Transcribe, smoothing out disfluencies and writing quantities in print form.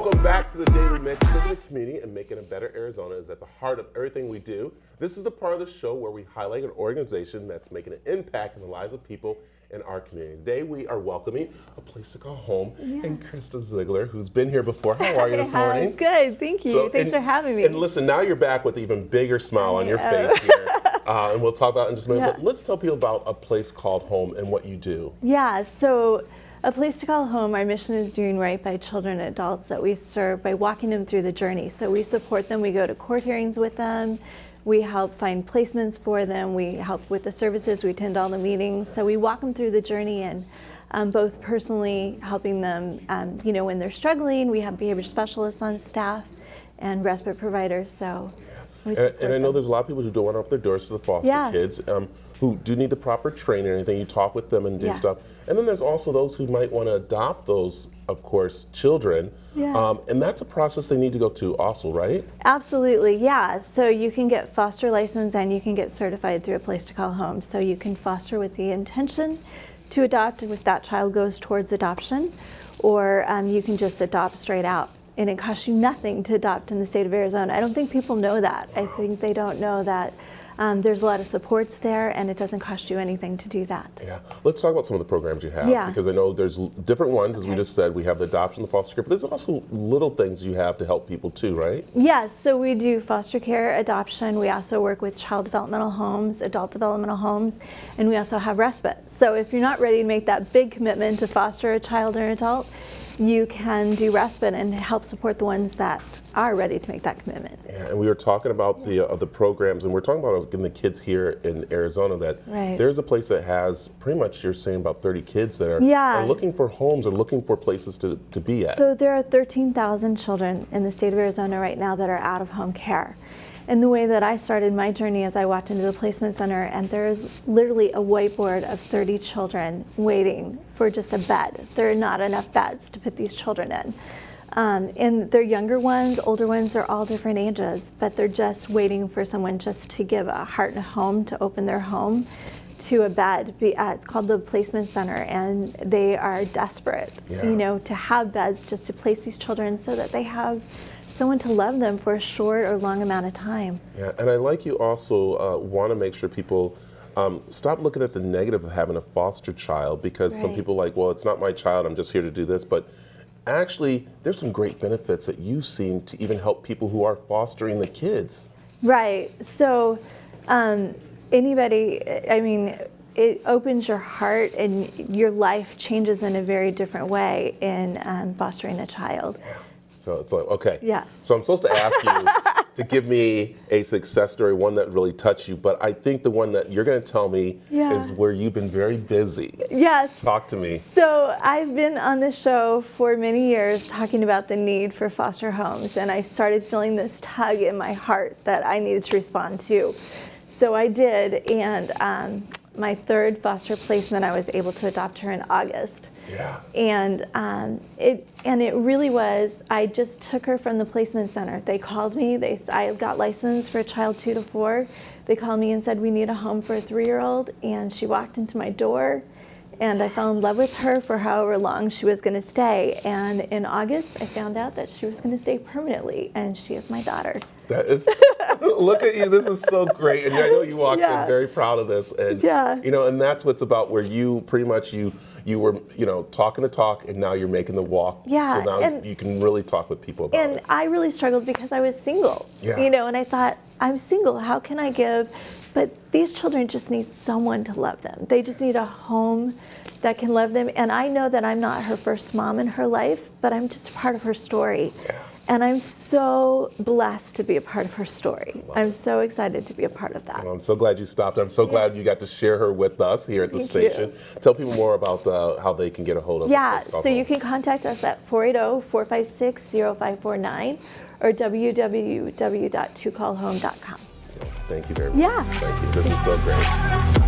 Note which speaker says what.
Speaker 1: Welcome back to the Daily Mix. Living in the community and making a better Arizona is at the heart of everything we do. This is the part of the show where we highlight an organization that's making an impact in the lives of people in our community. Today we are welcoming A Place to Call Home and Krista Ziegler, who's been here before. How are you this morning?
Speaker 2: Good, thank you. Thanks for having me.
Speaker 1: And listen, now you're back with an even bigger smile on your face here. And we'll talk about it in just a minute.
Speaker 2: Yeah.
Speaker 1: But let's tell people about A Place Called Home and what you do.
Speaker 2: Yeah, so A Place to Call Home, our mission is doing right by children and adults that we serve by walking them through the journey. So we support them, we go to court hearings with them, we help find placements for them, we help with the services, we attend all the meetings. So we walk them through the journey and both personally helping them, when they're struggling. We have behavior specialists on staff and respite providers. So we support
Speaker 1: And I know
Speaker 2: them.
Speaker 1: there's a lot of people who don't want to open their doors to the foster
Speaker 2: Yeah.
Speaker 1: kids, who do need the proper training and everything. You talk with them and do
Speaker 2: Yeah.
Speaker 1: stuff. And then there's also those who might want to adopt those, of course, children.
Speaker 2: Yeah.
Speaker 1: And that's a process they need to go to also, right?
Speaker 2: Absolutely, yeah. So you can get foster license and you can get certified through A Place to Call Home. So you can foster with the intention to adopt if that child goes towards adoption, or you can just adopt straight out. And it costs you nothing to adopt in the state of Arizona. I don't think people know that. I think they don't know that there's a lot of supports there and it doesn't cost you anything to do that.
Speaker 1: Yeah. Let's talk about some of the programs you have.
Speaker 2: Yeah.
Speaker 1: Because I know there's different ones, as we
Speaker 2: Okay.
Speaker 1: just said. We have the adoption, the foster care, but there's also little things you have to help people too, right?
Speaker 2: Yes, so we do foster care, adoption. We also work with child developmental homes, adult developmental homes, and we also have respite. So if you're not ready to make that big commitment to foster a child or an adult, you can do respite and help support the ones that are ready to make that commitment.
Speaker 1: Yeah, and we were talking about the programs, and we're talking about again, the kids here in Arizona, that
Speaker 2: Right.
Speaker 1: there's a place that has pretty much, you're saying, about 30 kids that are,
Speaker 2: Yeah.
Speaker 1: are looking for homes or looking for places to be at.
Speaker 2: So there are 13,000 children in the state of Arizona right now that are out of home care. And the way that I started my journey is I walked into the placement center and there's literally a whiteboard of 30 children waiting for just a bed. There are not enough beds to put these children in. And they're younger ones, older ones, they're all different ages, but they're just waiting for someone just to give a heart and a home, to open their home to a bed. It's called the placement center, and they are desperate, to have beds just to place these children so that they have someone to love them for a short or long amount of time.
Speaker 1: Yeah, and I like you also want to make sure people stop looking at the negative of having a foster child, because some
Speaker 2: Right.
Speaker 1: people are like, well, it's not my child, I'm just here to do this. But actually, there's some great benefits that you've seen to even help people who are fostering the kids.
Speaker 2: Right. So it opens your heart and your life changes in a very different way in fostering a child.
Speaker 1: So it's like, okay.
Speaker 2: Yeah.
Speaker 1: So I'm supposed to ask you to give me a success story, one that really touched you. But I think the one that you're going to tell me is where you've been very busy.
Speaker 2: Yes.
Speaker 1: Talk to me.
Speaker 2: So I've been on the show for many years talking about the need for foster homes, and I started feeling this tug in my heart that I needed to respond to. So I did, and my third foster placement, I was able to adopt her in August.
Speaker 1: Yeah.
Speaker 2: And it really was, I just took her from the placement center. They called me, I got licensed for a child 2 to 4. They called me and said, we need a home for a 3-year-old. And she walked into my door and I fell in love with her for however long she was gonna stay. And in August, I found out that she was gonna stay permanently, and she is my daughter.
Speaker 1: That is, look at you, this is so great. And I know you walked in very proud of this. And, and that's what's about, where you pretty much, you were, talking the talk, and now you're making the walk.
Speaker 2: Yeah.
Speaker 1: So now you can really talk with people about it.
Speaker 2: And I really struggled because I was single,
Speaker 1: Yeah.
Speaker 2: and I thought, I'm single, how can I give? But these children just need someone to love them. They just need a home that can love them. And I know that I'm not her first mom in her life, but I'm just a part of her story.
Speaker 1: Yeah.
Speaker 2: And I'm so blessed to be a part of her story. I'm so excited to be a part of that.
Speaker 1: Well, I'm so glad you stopped. I'm so glad you got to share her with us here at the
Speaker 2: Thank
Speaker 1: station.
Speaker 2: you.
Speaker 1: Tell people more about how they can get a hold of
Speaker 2: Yeah,
Speaker 1: A Place Called
Speaker 2: so you
Speaker 1: Home.
Speaker 2: can contact us at 480-456-0549 or www.tocallhome.com.
Speaker 1: Thank you very much.
Speaker 2: Yeah.
Speaker 1: Thank you. This is so great.